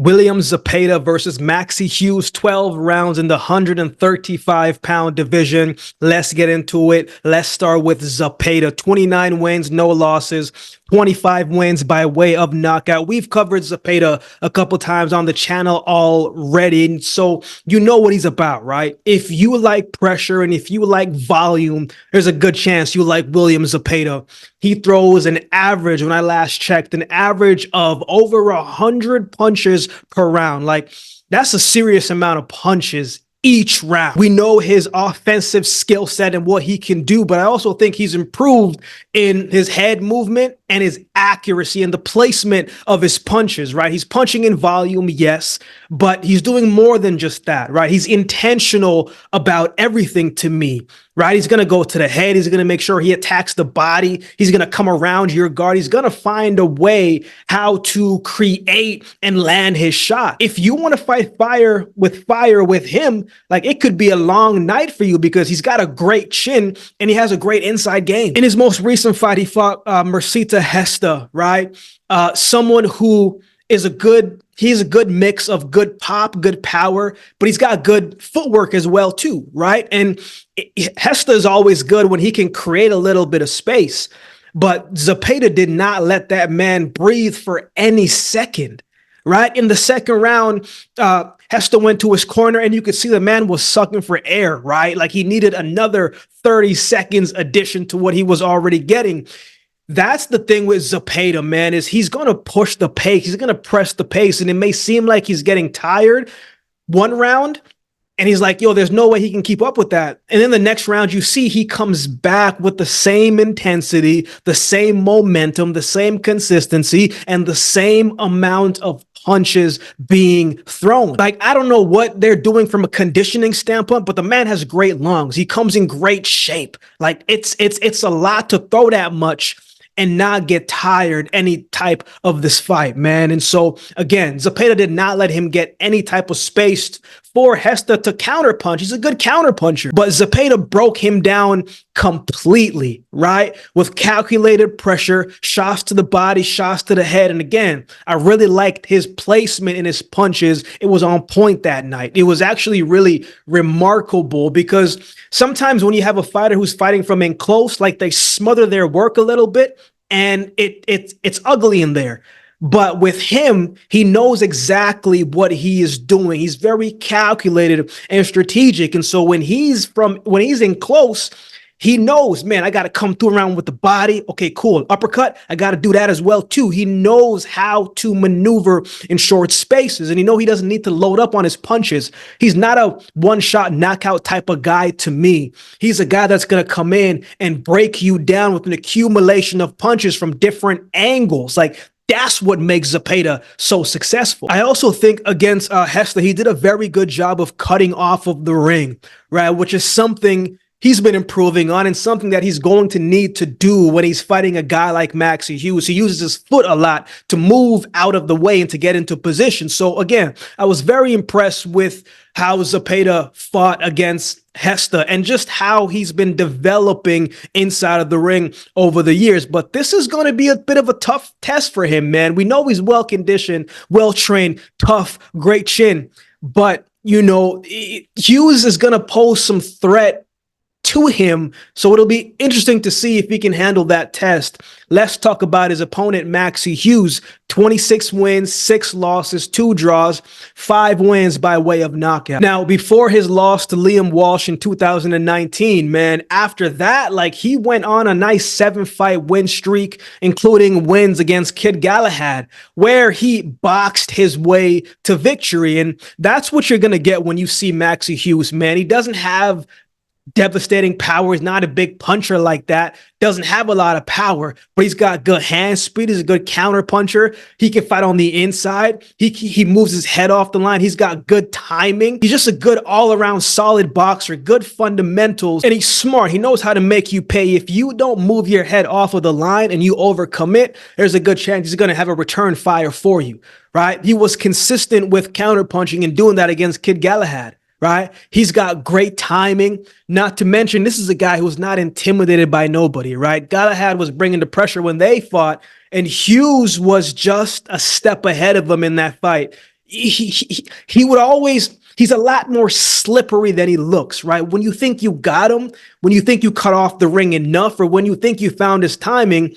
William Zepeda versus Maxi Hughes, 12 rounds in the 135-pound division. Let's get into it. Let's start with Zepeda. 29 wins, no losses, 25 wins by way of knockout. We've covered Zepeda a couple times on the channel already, so you know what he's about, right? If you like pressure and if you like volume, there's a good chance you like William Zepeda. He throws an average, when I last checked, an average of over 100 punches per round. Like, that's a serious amount of punches each round. We know his offensive skill set and what he can do, but I also think he's improved in his head movement and his accuracy and the placement of his punches, right? He's punching in volume, yes, but he's doing more than just that, right? He's intentional about everything to me, right? He's going to go to the head. He's going to make sure he attacks the body. He's going to come around your guard. He's going to find a way how to create and land his shot. If you want to fight fire with him, like, it could be a long night for you because he's got a great chin and he has a great inside game. In his most recent fight, he fought Mercita Hesta, right? Someone who is he's a good mix of good pop, good power, but he's got good footwork as well too, right? And Hesta is always good when he can create a little bit of space, but Zepeda did not let that man breathe for any second, right? In the second round, Hesta went to his corner and you could see the man was sucking for air, right? Like, he needed another 30 seconds addition to what he was already getting. That's the thing with Zepeda, man, is he's going to push the pace. He's going to press the pace, and it may seem like he's getting tired one round, and he's like, yo, there's no way he can keep up with that. And then the next round, you see he comes back with the same intensity, the same momentum, the same consistency, and the same amount of punches being thrown. Like, I don't know what they're doing from a conditioning standpoint, but the man has great lungs. He comes in great shape. Like, it's a lot to throw that much and not get tired any type of this fight, man. And so, again, Zepeda did not let him get any type of space for Hesta to counterpunch. He's a good counterpuncher, but Zepeda broke him down completely, right? With calculated pressure, shots to the body, shots to the head. And again, I really liked his placement in his punches. It was on point that night. It was actually really remarkable because sometimes when you have a fighter who's fighting from in close, like, they smother their work a little bit and it's ugly in there. But with him, he knows exactly what he is doing. He's very calculated and strategic. And so when he's in close, he knows, man, I got to come through around with the body. Okay, cool. Uppercut, I got to do that as well too. He knows how to maneuver in short spaces, and he doesn't need to load up on his punches. He's not a one-shot knockout type of guy to me. He's a guy that's going to come in and break you down with an accumulation of punches from different angles. Like, that's what makes Zepeda so successful. I also think against Hesta, he did a very good job of cutting off of the ring, right? Which is something he's been improving on and something that he's going to need to do when he's fighting a guy like Maxi Hughes. He uses his foot a lot to move out of the way and to get into position. So again, I was very impressed with how Zepeda fought against Hesta and just how he's been developing inside of the ring over the years. But this is going to be a bit of a tough test for him, man. We know he's well-conditioned, well-trained, tough, great chin. But, Hughes is going to pose some threat to him, so it'll be interesting to see if he can handle that test. Let's talk about his opponent, Maxi Hughes. 26 wins, 6 losses, 2 draws, 5 wins by way of knockout. Now, before his loss to Liam Walsh in 2019, man, after that, like, he went on a nice 7-fight win streak, including wins against Kid Galahad, where he boxed his way to victory. And that's what you're going to get when you see Maxi Hughes, man. He doesn't have devastating power. He's not a big puncher like that. Doesn't have a lot of power, but he's got good hand speed. He's a good counter puncher. He can fight on the inside. He moves his head off the line. He's got good timing. He's just a good all-around solid boxer, good fundamentals, and he's smart. He knows how to make you pay. If you don't move your head off of the line and you overcome it, there's a good chance he's going to have a return fire for you, right? He was consistent with counter punching and doing that against Kid Galahad. Right? He's got great timing. Not to mention, this is a guy who's not intimidated by nobody, right? Galahad was bringing the pressure when they fought, and Hughes was just a step ahead of him in that fight. he would always, he's a lot more slippery than he looks, right? When you think you got him, when you think you cut off the ring enough, or when you think you found his timing,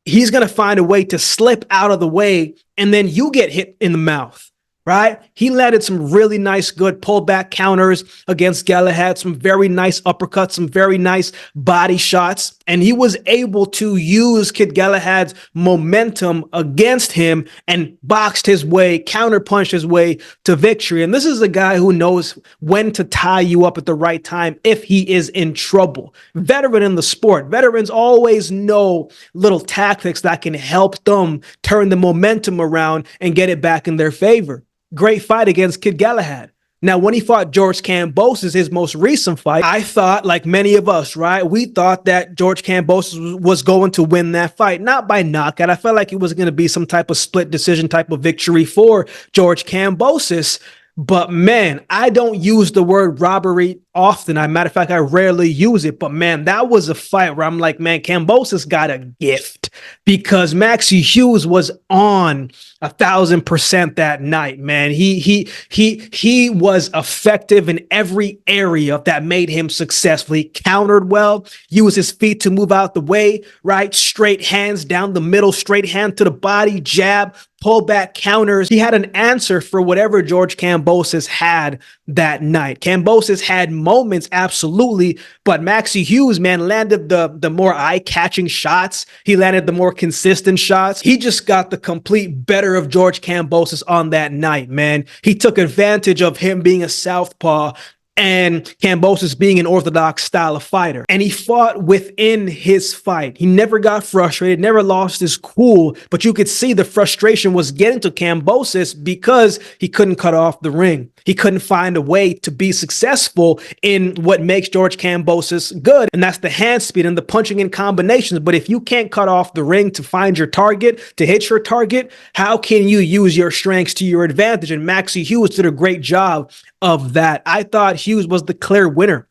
he's going to find a way to slip out of the way, and then you get hit in the mouth, right? He landed some really nice, good pullback counters against Galahad, some very nice uppercuts, some very nice body shots, and he was able to use Kid Galahad's momentum against him and boxed his way, counterpunched his way to victory. And this is a guy who knows when to tie you up at the right time if he is in trouble. Veteran in the sport. Veterans always know little tactics that can help them turn the momentum around and get it back in their favor. Great fight against Kid Galahad. Now, when he fought George Kambosos, his most recent fight, I thought, like many of us, right? We thought that George Kambosos was going to win that fight, not by knockout. I felt like it was going to be some type of split decision type of victory for George Kambosos. But man, I don't use the word robbery often. As a matter of fact, I rarely use it. But man, that was a fight where I'm like, man, Kambosos got a gift, because Maxi Hughes was on 1,000% that night, man. He was effective in every area that made him successful. He countered well, used his feet to move out the way, right? Straight hands down the middle, straight hand to the body, jab, pullback counters. He had an answer for whatever George Kambosos had that night. Kambosos had moments, absolutely, but Maxi Hughes, man, landed the more eye-catching shots. He landed the more consistent shots. He just got the complete better of George Kambosos on that night, man. He took advantage of him being a southpaw and Kambosos being an orthodox style of fighter. And he fought within his fight. He never got frustrated, never lost his cool, but you could see the frustration was getting to Kambosos because he couldn't cut off the ring. He couldn't find a way to be successful in what makes George Kambosos good, and that's the hand speed and the punching in combinations. But if you can't cut off the ring to find your target, to hit your target, how can you use your strengths to your advantage? And Maxi Hughes did a great job of that. I thought Hughes was the clear winner,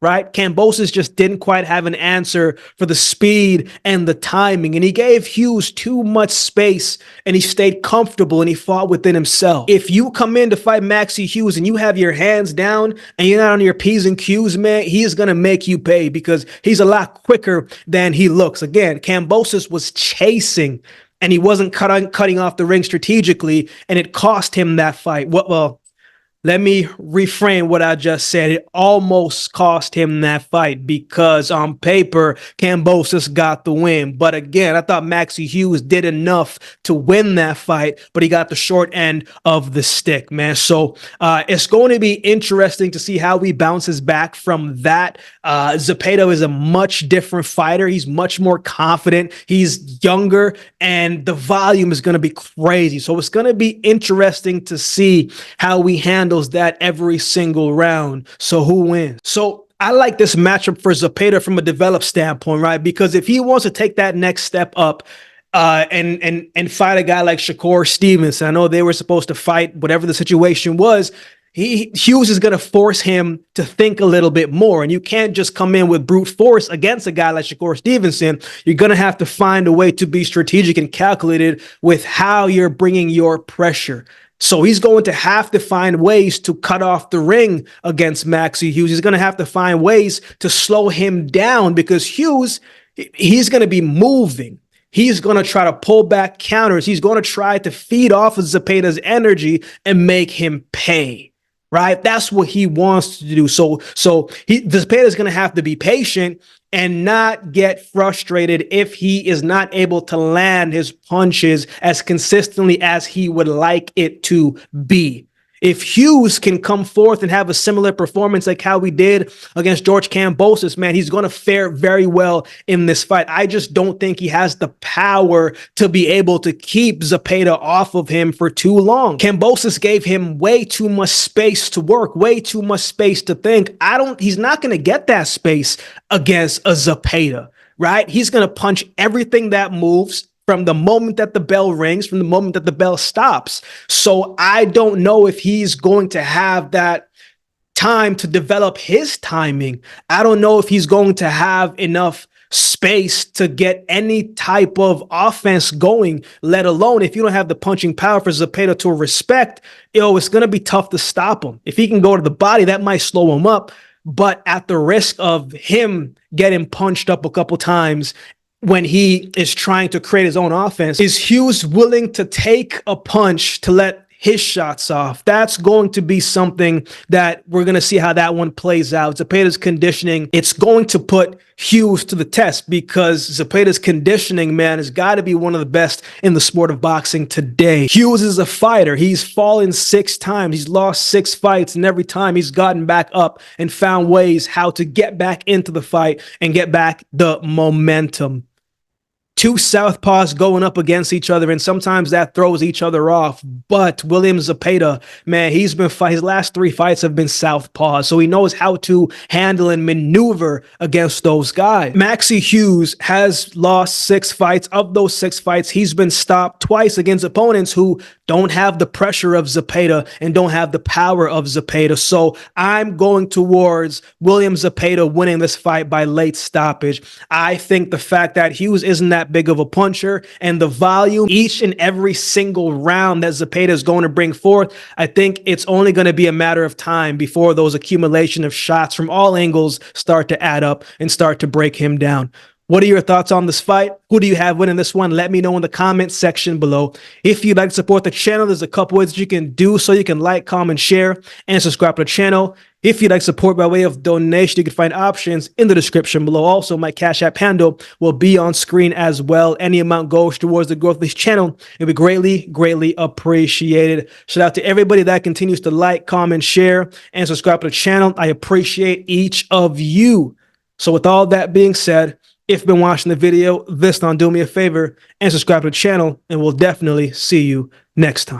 right? Kambosos just didn't quite have an answer for the speed and the timing, and he gave Hughes too much space, and he stayed comfortable, and he fought within himself. If you come in to fight Maxi Hughes and you have your hands down and you're not on your P's and Q's, man, he is going to make you pay, because he's a lot quicker than he looks. Again, Kambosos was chasing, and he wasn't cutting off the ring strategically, and it cost him that fight. Well, let me reframe what I just said. It almost cost him that fight, because on paper, Kambosos got the win. But again, I thought Maxi Hughes did enough to win that fight, but he got the short end of the stick, man. So it's going to be interesting to see how he bounces back from that. Zepeda is a much different fighter. He's much more confident. He's younger, and the volume is going to be crazy. So it's going to be interesting to see how we handle that every single round. So who wins? So I like this matchup for Zepeda from a developed standpoint, right? Because if he wants to take that next step up and fight a guy like Shakur Stevenson, I know they were supposed to fight whatever the situation was. Hughes is going to force him to think a little bit more, and you can't just come in with brute force against a guy like Shakur Stevenson. You're going to have to find a way to be strategic and calculated with how you're bringing your pressure. So he's going to have to find ways to cut off the ring against Maxi Hughes. He's going to have to find ways to slow him down, because Hughes, he's going to be moving. He's going to try to pull back counters. He's going to try to feed off of Zepeda's energy and make him pay, right? That's what he wants to do. So Zepeda is going to have to be patient and not get frustrated if he is not able to land his punches as consistently as he would like it to be. If Hughes can come forth and have a similar performance like how we did against George Kambosos, man, he's going to fare very well in this fight. I just don't think he has the power to be able to keep Zepeda off of him for too long. Kambosos gave him way too much space to work, way too much space to think. He's not going to get that space against a Zepeda, right? He's going to punch everything that moves from the moment that the bell rings, from the moment that the bell stops. So I don't know if he's going to have that time to develop his timing. I don't know if he's going to have enough space to get any type of offense going, let alone if you don't have the punching power for Zepeda to respect, it's going to be tough to stop him. If he can go to the body, that might slow him up, but at the risk of him getting punched up a couple times when he is trying to create his own offense, is Hughes willing to take a punch to let his shots off? That's going to be something that we're going to see how that one plays out. Zepeda's conditioning, it's going to put Hughes to the test, because Zepeda's conditioning, man, has got to be one of the best in the sport of boxing today. Hughes is a fighter. He's fallen 6 times. He's lost 6 fights, and every time he's gotten back up and found ways how to get back into the fight and get back the momentum. 2 southpaws going up against each other, and sometimes that throws each other off. But William Zepeda, man, his last 3 fights have been southpaws, so he knows how to handle and maneuver against those guys. Maxi Hughes has lost 6 fights. Of those 6 fights, he's been stopped twice against opponents who don't have the pressure of Zepeda and don't have the power of Zepeda. So I'm going towards William Zepeda winning this fight by late stoppage. I think the fact that Hughes isn't that big of a puncher, and the volume each and every single round that Zepeda is going to bring forth, I think it's only going to be a matter of time before those accumulation of shots from all angles start to add up and start to break him down. What are your thoughts on this fight? Who do you have winning this one? Let me know in the comment section below. If you'd like to support the channel, there's a couple ways that you can do so. You can like, comment, share, and subscribe to the channel. If you'd like support by way of donation, you can find options in the description below. Also, my Cash App handle will be on screen as well. Any amount goes towards the growth of this channel. It'll be greatly, greatly appreciated. Shout out to everybody that continues to like, comment, share, and subscribe to the channel. I appreciate each of you. So with all that being said, if you've been watching the video, this time do me a favor and subscribe to the channel, and we'll definitely see you next time.